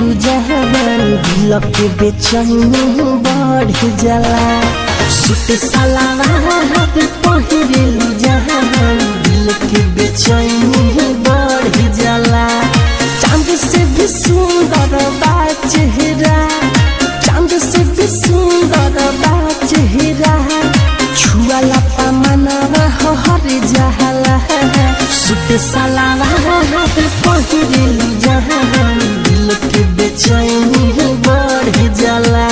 पहिरेलु जहान दिल के बेचैनी बढ़ जाला। सूट सलवार पहिरेलु जहान दिल के बेचैनी बढ़ जाला। चांद से भी सुंदर बा चेहरा, चांद से भी सुंदर बा चेहरा, छुआला पमनवा हर जाला। सूट सलवार पहिरेलु जहान दिल के बेचैनी बढ़ जाला।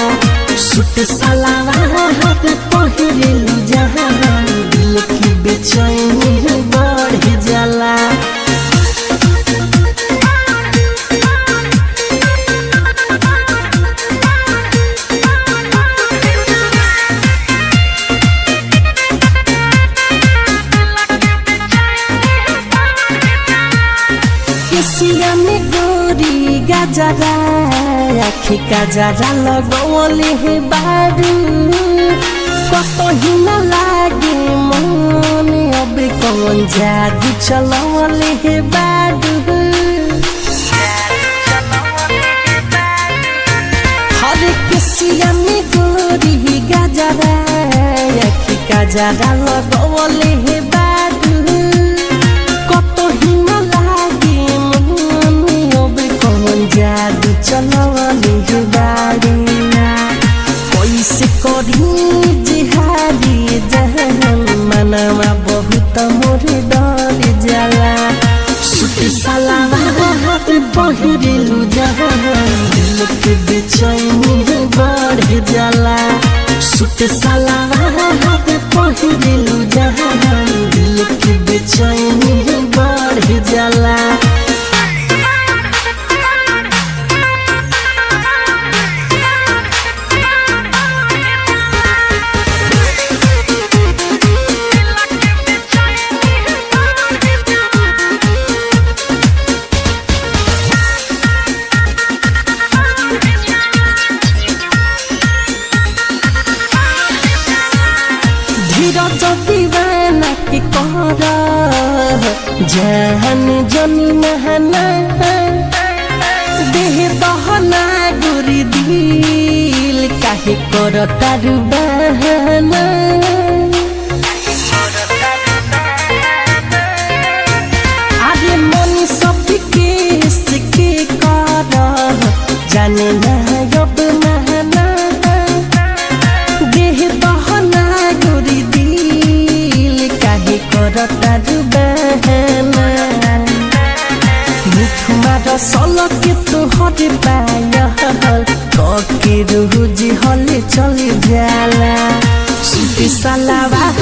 सूट सलवार पहिरेलु जहान दिल के बेचैनी बढ़ जाला। केसिया में गोरी गजरा, आखी गजरा लगौले हे बारू, कतही न लागे मन अब कौन जादू चलौले हे बारू। हर केसिया में गोरी गजरा, आखी गजरा लगौले हे बारू, कतही न जादू चलवले हे बारी। कैसे करी जिहारी जहान मनवा बहुत मोरे डर जाला। सूट सलवार पहिरेलु जहान दिल के बेचैनी बढ़ जाला। सूट सलवार पहिरेलु जहान दिल के बेचैनी बढ़ जाला। धीरज दीवाना के कहरा जहन जनी नहना, देह दहना गोरी दिल काहे कर तारू बहाना। आगे मनी सब के सिके कर जाने ना अब महना, देह दहना गोरी दिल काहे कर तारू बहाना। मुखमा रसल के तोहर पायल कके रोज हले चल जाला। सूट सलवार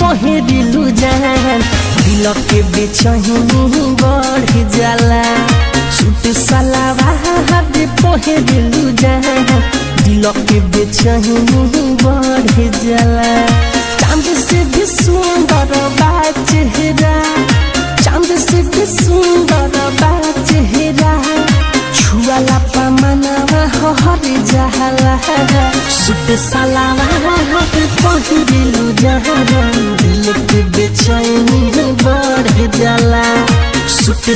पहिरेलु जहान दिल के बेचैनी बढ़ जाला। सूट सलवार पहिरेलु जहान दिल के बेचैनी बढ़ जाला। चांद से भी सुंदर बा चेहरा, चांद से भी सुंदर बा चेहरा, छुआला पमनवा हर जाला। सूट सलवार पहिरेलु जहान दिल के बेचैनी बढ़ जाला। सूट